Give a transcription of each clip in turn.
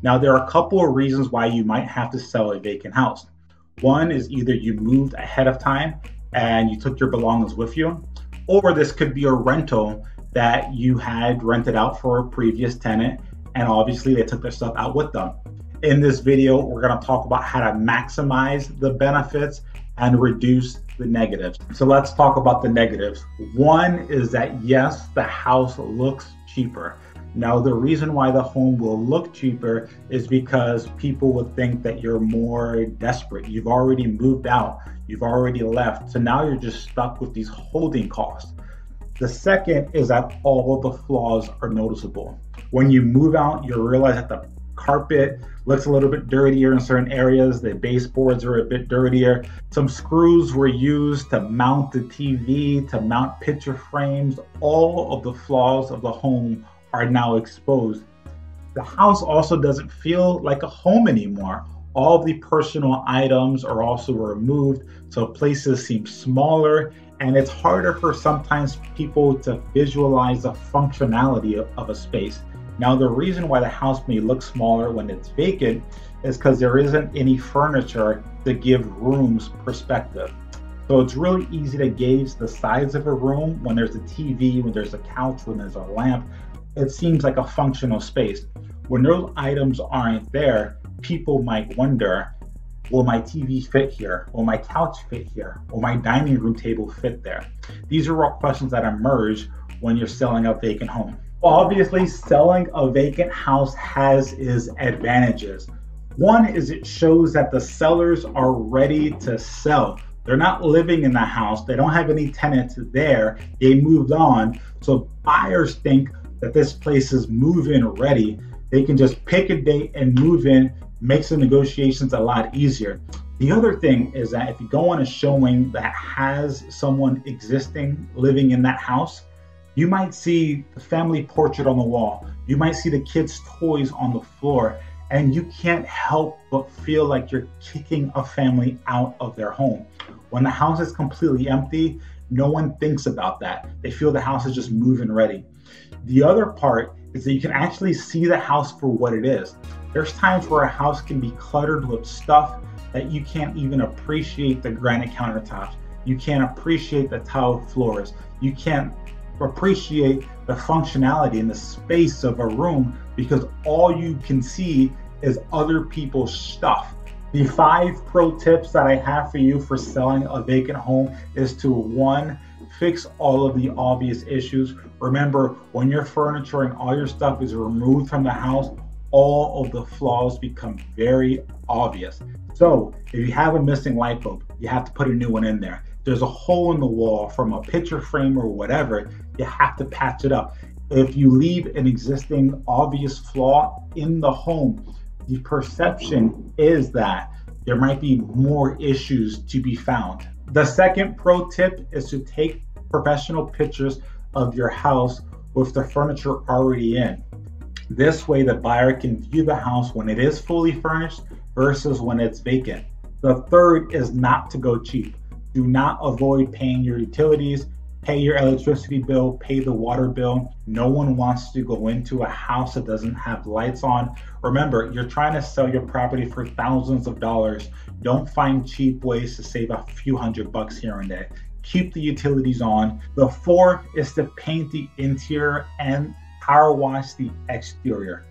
Now, there are a couple of reasons why you might have to sell a vacant house. One is either you moved ahead of time and you took your belongings with you, or this could be a rental that you had rented out for a previous tenant, and obviously they took their stuff out with them. In this video, we're going to talk about how to maximize the benefits and reduce the negatives. So let's talk about the negatives. One is that yes, the house looks cheaper. Now, the reason why the home will look cheaper is because people will think that you're more desperate. You've already moved out, you've already left. So now you're just stuck with these holding costs. The second is that all the flaws are noticeable. When you move out, you realize that the carpet looks a little bit dirtier in certain areas. The baseboards are a bit dirtier. Some screws were used to mount the TV, to mount picture frames. All of the flaws of the home are now exposed. The house also doesn't feel like a home anymore. All of the personal items are also removed, so places seem smaller, and it's harder for sometimes people to visualize the functionality of a space. Now, the reason why the house may look smaller when it's vacant is because there isn't any furniture to give rooms perspective. So it's really easy to gauge the size of a room when there's a TV, when there's a couch, when there's a lamp. It seems like a functional space. When those items aren't there, people might wonder, will my TV fit here? Will my couch fit here? Will my dining room table fit there? These are all questions that emerge when you're selling a vacant home. Obviously, selling a vacant house has its advantages. One is it shows that the sellers are ready to sell. They're not living in the house. They don't have any tenants there. They moved on. So buyers think that this place is move-in ready. They can just pick a date and move in, makes the negotiations a lot easier. The other thing is that if you go on a showing that has someone existing living in that house, you might see the family portrait on the wall. You might see the kids' toys on the floor, and you can't help but feel like you're kicking a family out of their home. When the house is completely empty, no one thinks about that. They feel the house is just move-in ready. The other part is that you can actually see the house for what it is. There's times where a house can be cluttered with stuff that you can't even appreciate the granite countertops. You can't appreciate the tile floors. You can't appreciate the functionality and the space of a room because all you can see is other people's stuff. The 5 pro tips that I have for you for selling a vacant home is to 1, fix all of the obvious issues. Remember, when your furniture and all your stuff is removed from the house, all of the flaws become very obvious. So if you have a missing light bulb, you have to put a new one in there. There's a hole in the wall from a picture frame or whatever, you have to patch it up. If you leave an existing obvious flaw in the home, the perception is that there might be more issues to be found. The second pro tip is to take professional pictures of your house with the furniture already in. This way the buyer can view the house when it is fully furnished versus when it's vacant. The third is not to go cheap. Do not avoid paying your utilities, pay your electricity bill, pay the water bill. No one wants to go into a house that doesn't have lights on. Remember, you're trying to sell your property for thousands of dollars. Don't find cheap ways to save a few $100 here and there. Keep the utilities on. The fourth is to paint the interior and power wash the exterior.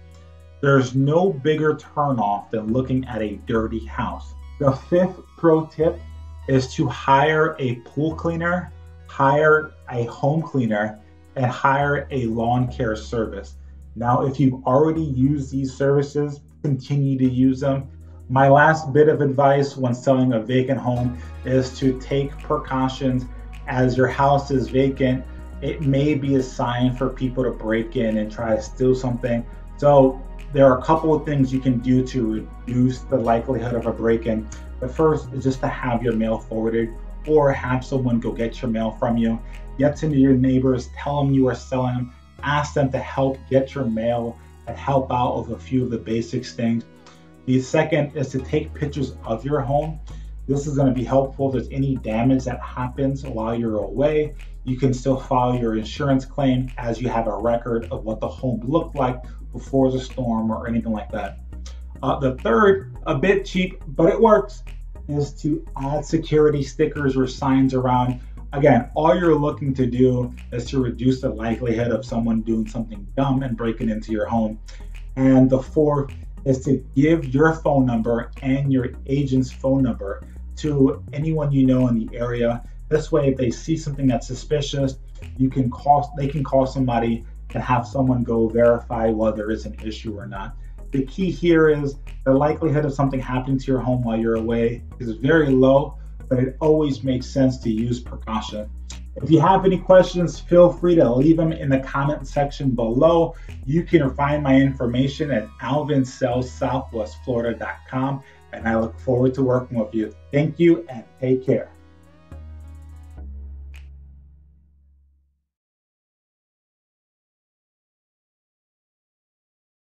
There's no bigger turnoff than looking at a dirty house. The fifth pro tip is to hire a pool cleaner, hire a home cleaner, and hire a lawn care service. Now, if you've already used these services, continue to use them. My last bit of advice when selling a vacant home is to take precautions. As your house is vacant, it may be a sign for people to break in and try to steal something. So there are a couple of things you can do to reduce the likelihood of a break-in. The first is just to have your mail forwarded or have someone go get your mail from you. Get to know your neighbors, tell them you are selling them, ask them to help get your mail and help out with a few of the basics things. The second is to take pictures of your home. This is going to be helpful if there's any damage that happens while you're away. You can still file your insurance claim as you have a record of what the home looked like before the storm or anything like that. The third, a bit cheap, but it works, is to add security stickers or signs around. Again, all you're looking to do is to reduce the likelihood of someone doing something dumb and breaking into your home. And the fourth is to give your phone number and your agent's phone number to anyone you know in the area. This way, if they see something that's suspicious, they can call somebody and have someone go verify whether there is an issue or not. The key here is the likelihood of something happening to your home while you're away is very low, but it always makes sense to use precaution. If you have any questions, feel free to leave them in the comment section below. You can find my information at alvinsellsouthwestflorida.com, and I look forward to working with you. Thank you and take care.